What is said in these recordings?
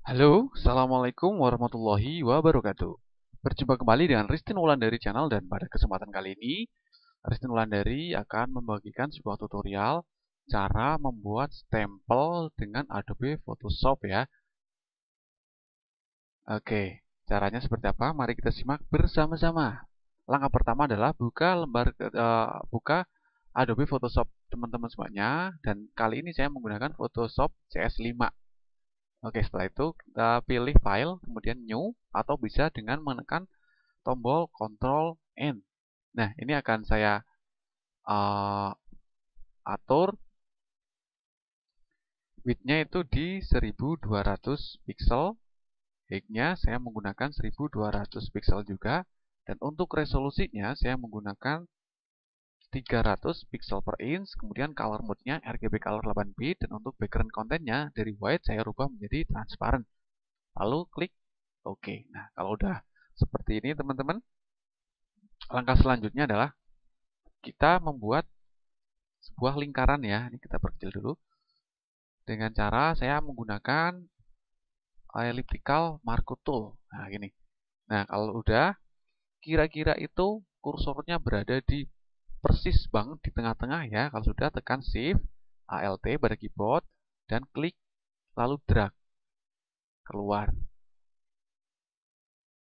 Halo, Assalamualaikum warahmatullahi wabarakatuh. Berjumpa kembali dengan Ristin Wulandari Channel dan pada kesempatan kali ini, Ristin Wulandari akan membagikan sebuah tutorial cara membuat stempel dengan Adobe Photoshop ya. Oke, caranya seperti apa? Mari kita simak bersama-sama. Langkah pertama adalah buka Adobe Photoshop teman-teman semuanya, dan kali ini saya menggunakan Photoshop CS5. Oke, setelah itu kita pilih file, kemudian new, atau bisa dengan menekan tombol Ctrl N. Nah, ini akan saya uh, atur width-nya itu di 1200 pixel, height-nya saya menggunakan 1200 pixel juga, dan untuk resolusinya saya menggunakan 300 pixel per inch, kemudian color mode-nya RGB color 8 bit, dan untuk background kontennya dari white saya rubah menjadi transparent. Lalu klik OK. Nah, kalau udah seperti ini teman-teman, langkah selanjutnya adalah kita membuat sebuah lingkaran ya. Ini kita perkecil dulu. Dengan cara saya menggunakan elliptical marquee tool. Nah, gini. Nah, kalau udah, kira-kira itu kursornya berada di persis banget di tengah-tengah ya. Kalau sudah, tekan Shift, Alt pada keyboard, dan klik, lalu drag keluar.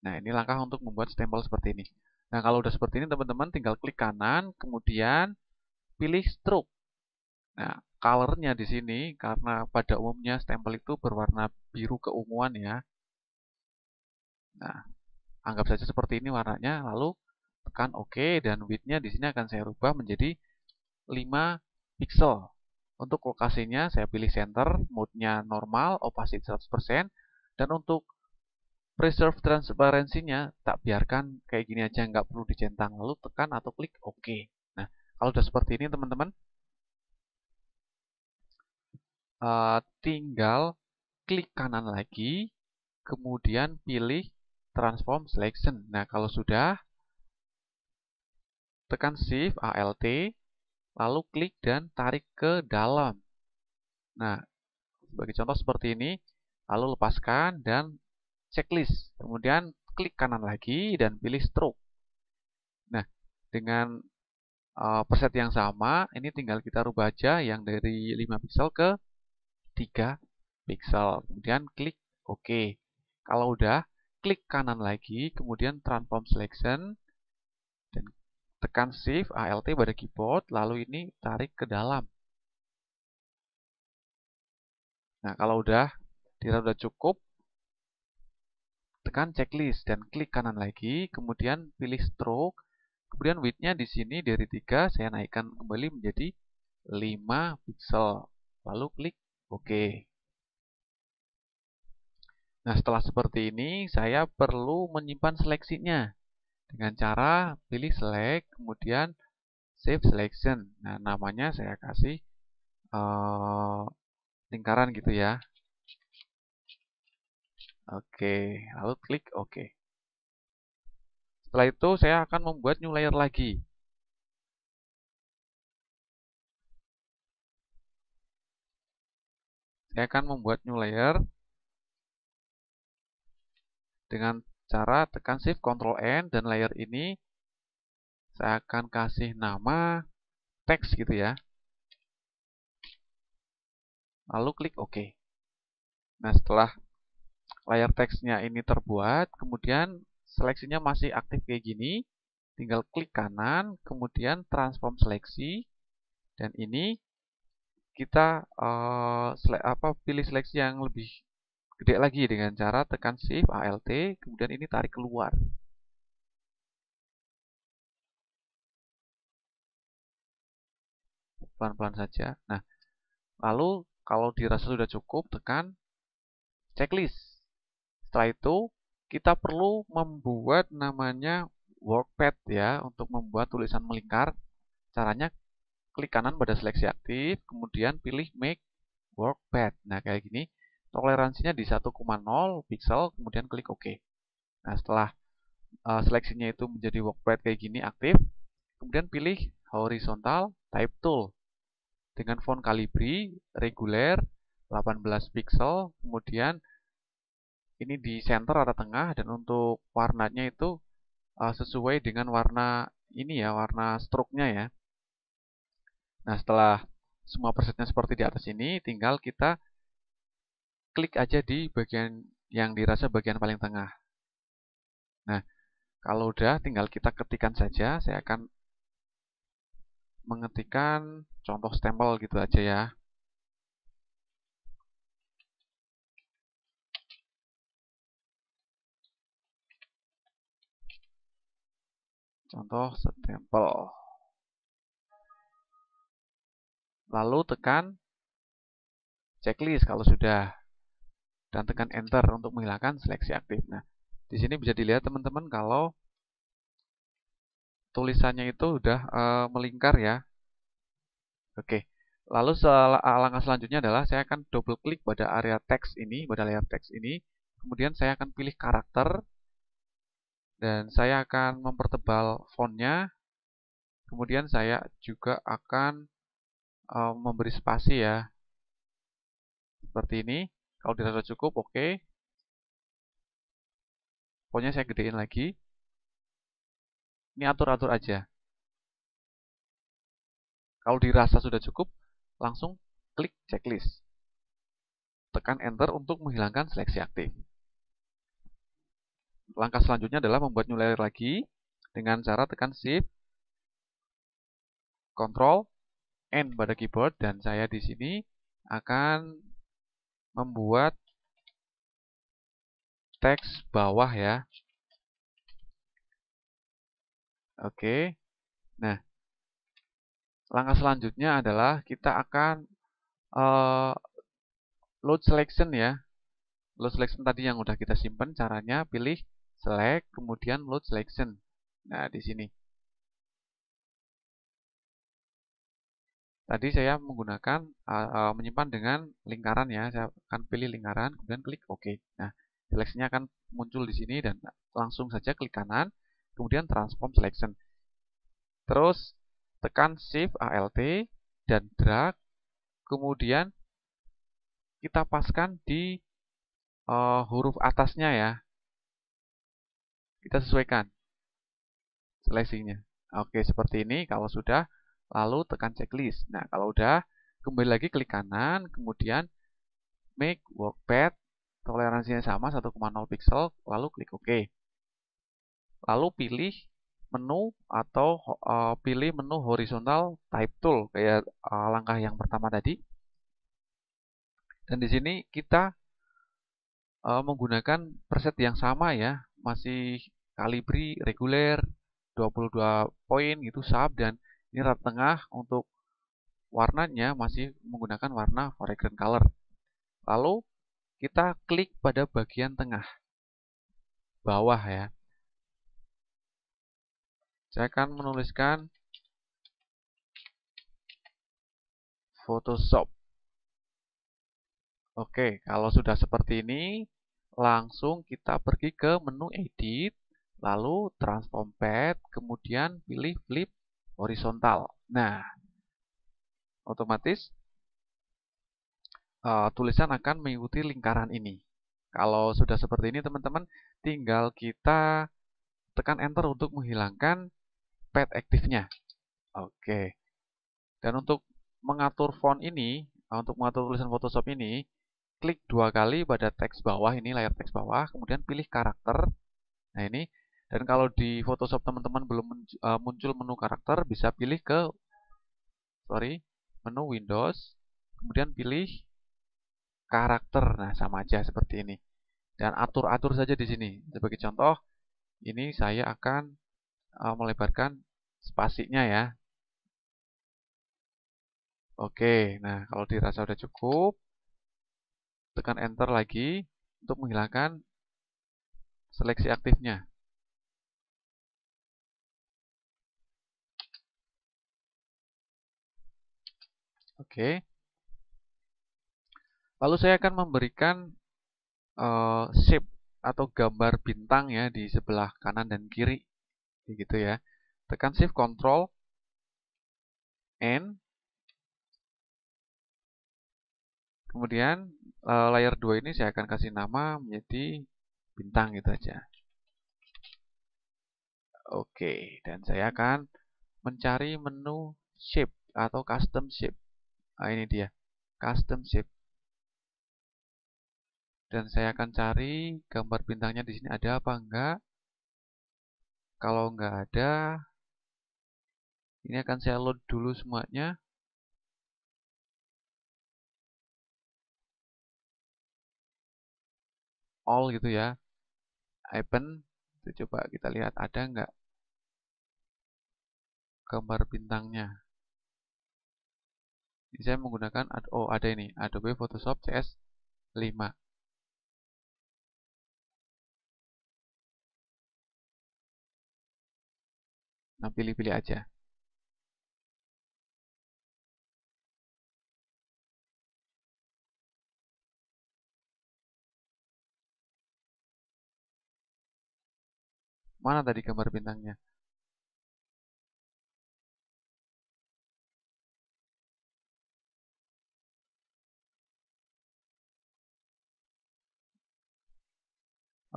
Nah, ini langkah untuk membuat stempel seperti ini. Nah, kalau udah seperti ini teman-teman tinggal klik kanan, kemudian pilih stroke. Nah, colornya di sini karena pada umumnya stempel itu berwarna biru keunguan ya. Nah, anggap saja seperti ini warnanya, lalu tekan OK dan width-nya di sini akan saya rubah menjadi 5 pixel. Untuk lokasinya saya pilih center, mode-nya normal, opacity 100%, dan untuk preserve transparansinya tak biarkan kayak gini aja, nggak perlu dicentang. Lalu tekan atau klik OK. Nah, kalau udah seperti ini teman-teman, tinggal klik kanan lagi, kemudian pilih transform selection. Nah, kalau sudah, tekan Shift Alt, lalu klik dan tarik ke dalam. Nah, sebagai contoh seperti ini, lalu lepaskan dan checklist. Kemudian klik kanan lagi dan pilih stroke. Nah, dengan preset yang sama, ini tinggal kita rubah aja yang dari 5 pixel ke 3 pixel. Kemudian klik OK. Kalau udah, klik kanan lagi, kemudian transform selection, dan tekan Shift Alt pada keyboard, lalu ini tarik ke dalam. Nah, kalau udah dirasa udah cukup, tekan checklist dan klik kanan lagi, kemudian pilih stroke, kemudian width-nya di sini dari 3 saya naikkan kembali menjadi 5 pixel. Lalu klik OK. Nah, setelah seperti ini, saya perlu menyimpan seleksinya dengan cara pilih select, kemudian save selection. Nah, namanya saya kasih lingkaran gitu ya. Oke, lalu klik OK. Setelah itu saya akan membuat new layer lagi. Saya akan membuat new layer dengan cara tekan Shift Ctrl N, dan layer ini saya akan kasih nama teks gitu ya. Lalu klik OK. Nah, setelah layar teksnya ini terbuat, kemudian seleksinya masih aktif kayak gini, tinggal klik kanan, kemudian transform seleksi, dan ini kita pilih seleksi yang lebih gede lagi dengan cara tekan Shift Alt, kemudian ini tarik keluar. Pelan-pelan saja. Nah, lalu kalau dirasa sudah cukup, tekan checklist. Setelah itu, kita perlu membuat namanya workpad ya, untuk membuat tulisan melingkar. Caranya klik kanan pada seleksi aktif, kemudian pilih make workpad. Nah, kayak gini. Toleransinya di 1,0 pixel, kemudian klik OK. Nah, setelah seleksinya itu menjadi workpad kayak gini aktif, kemudian pilih horizontal type tool dengan font Calibri reguler 18 pixel, kemudian ini di center atau tengah, dan untuk warnanya itu sesuai dengan warna ini ya, warna stroke-nya ya. Nah, setelah semua presetnya seperti di atas ini, tinggal kita klik aja di bagian yang dirasa bagian paling tengah. Nah, kalau udah tinggal kita ketikkan saja. Saya akan mengetikkan contoh stempel gitu aja ya. Contoh stempel. Lalu tekan checklist kalau sudah, dan tekan enter untuk menghilangkan seleksi aktif. Nah, di sini bisa dilihat teman-teman kalau tulisannya itu sudah melingkar ya. Oke. Lalu langkah selanjutnya adalah saya akan double klik pada area teks ini, pada layer teks ini. Kemudian saya akan pilih karakter, dan saya akan mempertebal fontnya. Kemudian saya juga akan memberi spasi ya. Seperti ini. Kalau dirasa cukup, oke. Fontnya saya gedein lagi. Ini atur-atur aja. Kalau dirasa sudah cukup, langsung klik checklist. Tekan enter untuk menghilangkan seleksi aktif. Langkah selanjutnya adalah membuat new layer lagi dengan cara tekan shift, control, N pada keyboard, dan saya di sini akan membuat teks bawah ya. Oke. Nah, langkah selanjutnya adalah kita akan load selection ya. Load selection tadi yang udah kita simpan, caranya pilih select, kemudian load selection. Nah, di sini. Tadi saya menggunakan menyimpan dengan lingkaran ya. Saya akan pilih lingkaran, kemudian klik OK. Nah, seleksinya akan muncul di sini, dan langsung saja klik kanan, kemudian transform selection. Terus tekan Shift Alt dan drag, kemudian kita paskan di huruf atasnya ya. Kita sesuaikan seleksinya. Oke, seperti ini. Kalau sudah, lalu tekan checklist. Nah, kalau udah, kembali lagi klik kanan, kemudian make workpath, toleransinya sama 1,0 pixel, lalu klik OK. Lalu pilih menu atau pilih menu horizontal type tool kayak langkah yang pertama tadi. Dan di sini kita menggunakan preset yang sama ya, masih kalibri reguler 22 poin gitu sub, dan ini rata tengah. Untuk warnanya masih menggunakan warna foreground color. Lalu kita klik pada bagian tengah bawah ya. Saya akan menuliskan Photoshop. Oke, kalau sudah seperti ini, langsung kita pergi ke menu Edit, lalu Transform Path, kemudian pilih Flip Horizontal. Nah, otomatis tulisan akan mengikuti lingkaran ini. Kalau sudah seperti ini, teman-teman, tinggal kita tekan Enter untuk menghilangkan path aktifnya. Oke. Dan untuk mengatur font ini, untuk mengatur tulisan Photoshop ini, klik 2 kali pada teks bawah ini, layar teks bawah, kemudian pilih karakter. Nah, ini. Dan kalau di Photoshop teman-teman belum muncul menu karakter, bisa pilih ke menu Windows, kemudian pilih karakter. Nah, sama aja seperti ini. Dan atur-atur saja di sini. Sebagai contoh, ini saya akan melebarkan spasinya ya. Oke, nah kalau dirasa sudah cukup, tekan enter lagi untuk menghilangkan seleksi aktifnya. Oke. Lalu saya akan memberikan shape atau gambar bintang ya di sebelah kanan dan kiri, gitu ya. Tekan Shift Control N, kemudian layer 2 ini saya akan kasih nama menjadi bintang gitu aja. Oke, dan saya akan mencari menu shape atau custom shape. Nah, ini dia, custom shape. Dan saya akan cari gambar bintangnya di sini ada apa enggak. Kalau enggak ada, ini akan saya load dulu semuanya. All gitu ya. Open. Coba kita lihat ada enggak gambar bintangnya. Ini saya menggunakan, oh ada ini, Adobe Photoshop CS5. Nah, pilih-pilih aja. Mana tadi gambar bintangnya?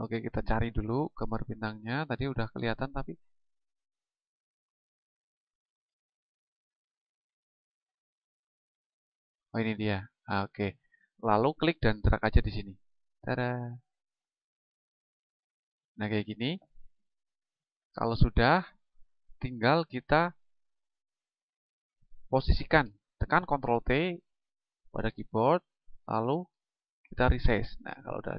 Oke, kita cari dulu gambar bintangnya. Tadi udah kelihatan tapi oh ini dia. Oke. Lalu klik dan drag aja di sini. Tada. Nah, kayak gini. Kalau sudah, tinggal kita posisikan. Tekan Ctrl T pada keyboard, lalu kita resize. Nah, kalau udah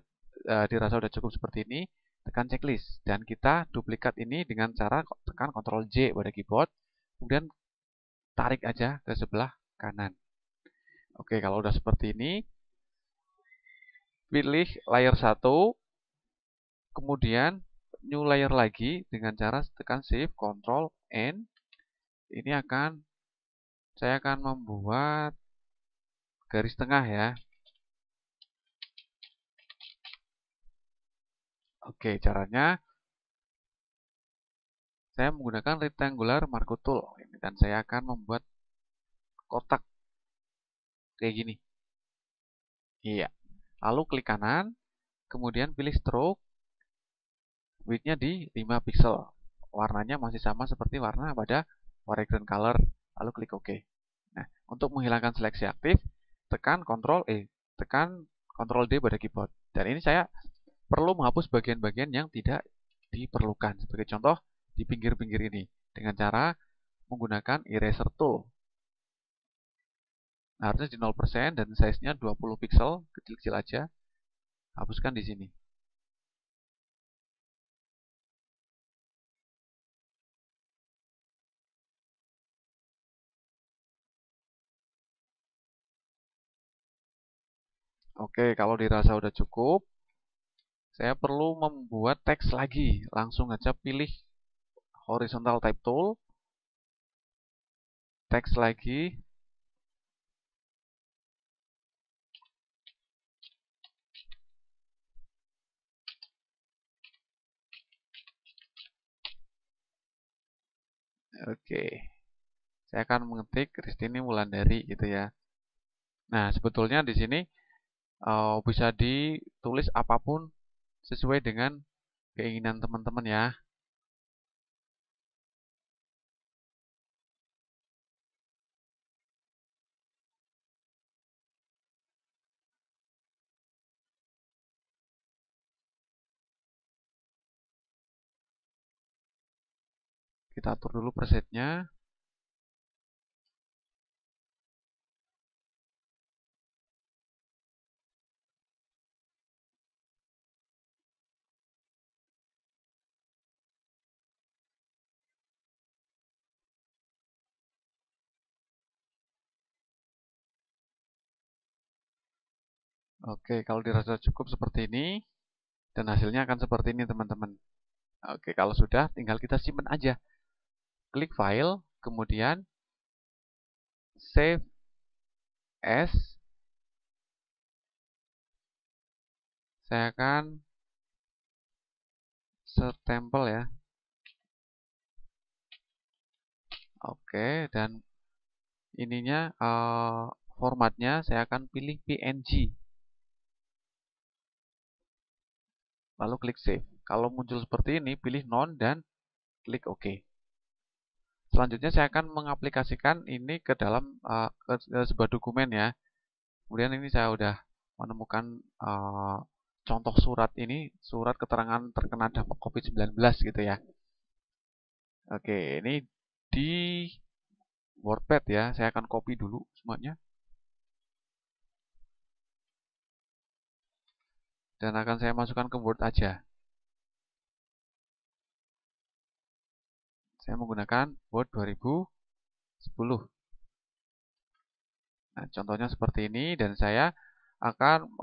dirasa udah cukup seperti ini, tekan checklist dan kita duplikat ini dengan cara tekan Ctrl J pada keyboard, kemudian tarik aja ke sebelah kanan. Oke, kalau udah seperti ini, pilih layer 1, kemudian new layer lagi dengan cara tekan Shift, Ctrl, N. Ini saya akan membuat garis tengah ya. Oke, caranya saya menggunakan rectangular marquee tool dan saya akan membuat kotak kayak gini. Iya. Lalu klik kanan, kemudian pilih stroke, width-nya di 5 pixel. Warnanya masih sama seperti warna pada foreground color. Lalu klik OK. Nah, untuk menghilangkan seleksi aktif, tekan Ctrl D pada keyboard. Dan ini saya perlu menghapus bagian-bagian yang tidak diperlukan. Sebagai contoh, di pinggir-pinggir ini. Dengan cara menggunakan eraser tool. Nah, harusnya di 0% dan size-nya 20 pixel, kecil-kecil aja. Hapuskan di sini. Oke, kalau dirasa udah cukup, saya perlu membuat teks lagi. Langsung aja pilih horizontal type tool, teks lagi. Oke, saya akan mengetik Christine Wulandari gitu ya. Nah, sebetulnya di sini bisa ditulis apapun sesuai dengan keinginan teman-teman ya. Kita atur dulu presetnya. Oke, kalau dirasa cukup seperti ini, dan hasilnya akan seperti ini teman-teman. Oke, kalau sudah, tinggal kita simpan aja. Klik file, kemudian save as. Saya akan stempel ya. Oke, dan ininya formatnya saya akan pilih PNG. lalu klik save. Kalau muncul seperti ini, pilih none dan klik OK. Selanjutnya saya akan mengaplikasikan ini ke dalam ke sebuah dokumen ya. Kemudian ini saya udah menemukan contoh surat ini, surat keterangan terkena dampak COVID-19 gitu ya. Oke, ini di WordPad ya. Saya akan copy dulu semuanya. Dan akan saya masukkan ke Word aja. Saya menggunakan Word 2010. Nah, contohnya seperti ini dan saya akan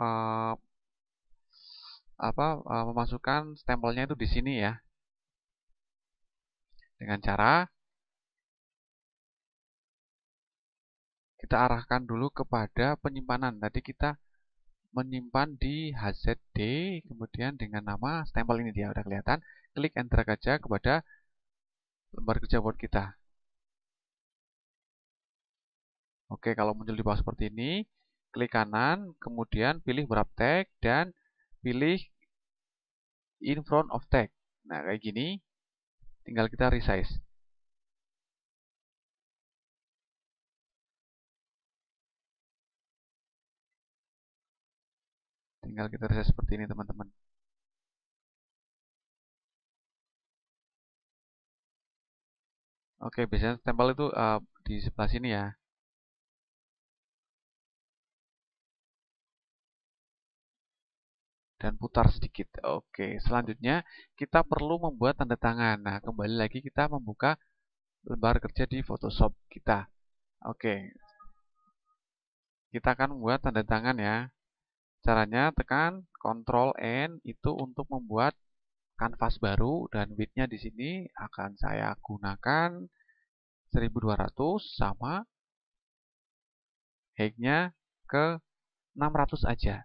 memasukkan stempelnya itu di sini ya. Dengan cara kita arahkan dulu kepada penyimpanan. Tadi kita menyimpan di HZD, kemudian dengan nama stempel ini dia udah kelihatan. Klik enter saja kepada lembar kerja Word kita. Oke, kalau muncul di bawah seperti ini, klik kanan, kemudian pilih wrap tag dan pilih in front of tag. Nah, kayak gini, tinggal kita resize. Tinggal kita resize seperti ini, teman-teman. Oke, biasanya stempel itu di sebelah sini ya. Dan putar sedikit. Oke, selanjutnya kita perlu membuat tanda tangan. Nah, kembali lagi kita membuka lembar kerja di Photoshop kita. Oke, kita akan membuat tanda tangan ya. Caranya tekan Ctrl N itu untuk membuat kanvas baru dan width-nya di sini akan saya gunakan 1200 sama height-nya ke 600 aja.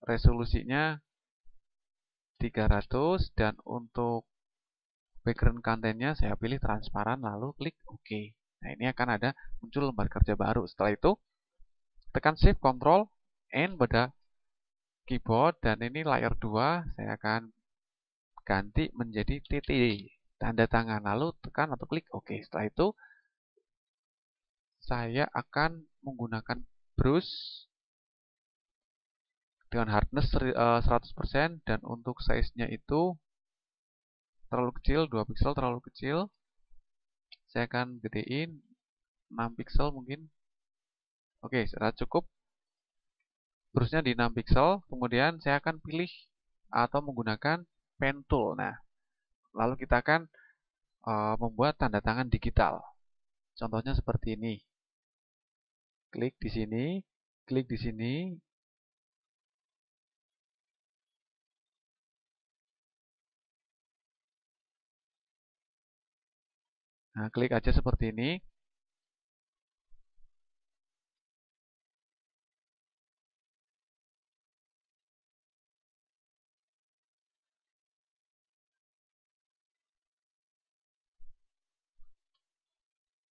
Resolusinya 300 dan untuk background kontennya saya pilih transparan lalu klik OK. Nah, ini akan ada muncul lembar kerja baru. Setelah itu tekan Shift Ctrl N pada keyboard dan ini layer 2 saya akan ganti menjadi TT tanda tangan lalu tekan atau klik OK. Setelah itu saya akan menggunakan brush dengan hardness 100% dan untuk size-nya itu terlalu kecil, 2 pixel terlalu kecil. Saya akan gedein 6 pixel mungkin. Oke, sudah cukup. Brushnya di 6 pixel, kemudian saya akan pilih atau menggunakan pen tool. Nah, lalu kita akan membuat tanda tangan digital. Contohnya seperti ini. Klik di sini, klik di sini. Nah, klik aja seperti ini.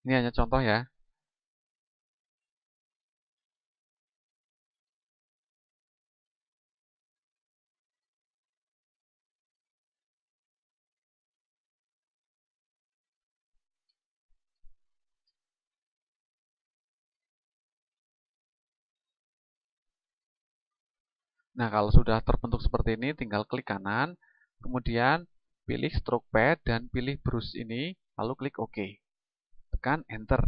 Ini hanya contoh ya. Nah, kalau sudah terbentuk seperti ini, tinggal klik kanan, kemudian pilih stroke pad dan pilih brush ini, lalu klik OK. Tekan Enter.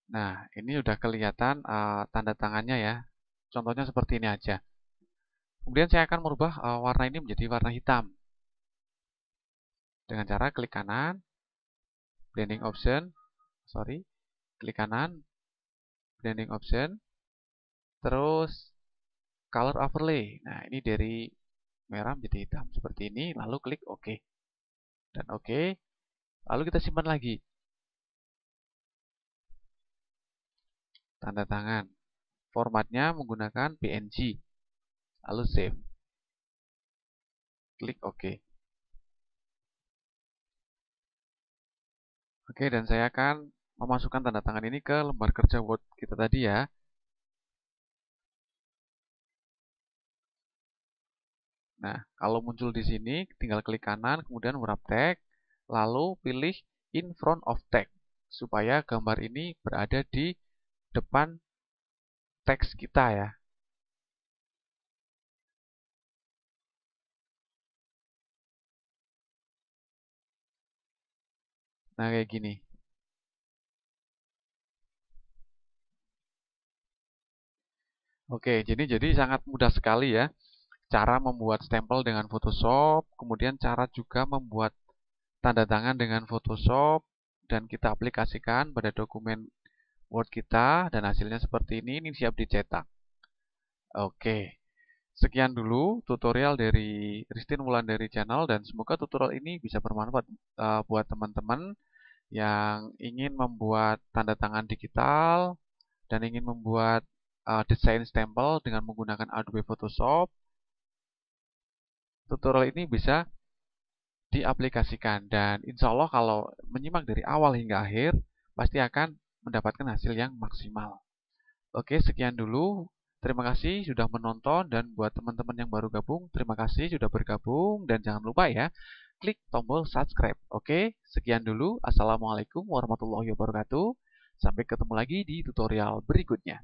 Nah, ini sudah kelihatan tanda tangannya ya. Contohnya seperti ini aja. Kemudian saya akan merubah warna ini menjadi warna hitam. Dengan cara klik kanan, blending option, klik kanan, blending option, terus color overlay. Nah, ini dari merah menjadi hitam seperti ini, lalu klik OK. Dan OK, lalu kita simpan lagi. Tanda tangan. Formatnya menggunakan PNG. Lalu save. Klik OK. Oke, dan saya akan memasukkan tanda tangan ini ke lembar kerja Word kita tadi ya. Nah, kalau muncul di sini, tinggal klik kanan, kemudian wrap text, lalu pilih in front of text, supaya gambar ini berada di depan teks kita ya. Nah, kayak gini. Oke, jadi sangat mudah sekali ya cara membuat stempel dengan Photoshop, kemudian cara juga membuat tanda tangan dengan Photoshop, dan kita aplikasikan pada dokumen Word kita, dan hasilnya seperti ini siap dicetak. Oke, sekian dulu tutorial dari Ristin Wulandari Channel, dan semoga tutorial ini bisa bermanfaat buat teman-teman yang ingin membuat tanda tangan digital dan ingin membuat desain stempel dengan menggunakan Adobe Photoshop. Tutorial ini bisa diaplikasikan, dan insya Allah kalau menyimak dari awal hingga akhir pasti akan mendapatkan hasil yang maksimal. Oke, sekian dulu. Terima kasih sudah menonton, dan buat teman-teman yang baru gabung, terima kasih sudah bergabung, dan jangan lupa ya, klik tombol subscribe. Oke, sekian dulu. Assalamualaikum warahmatullahi wabarakatuh. Sampai ketemu lagi di tutorial berikutnya.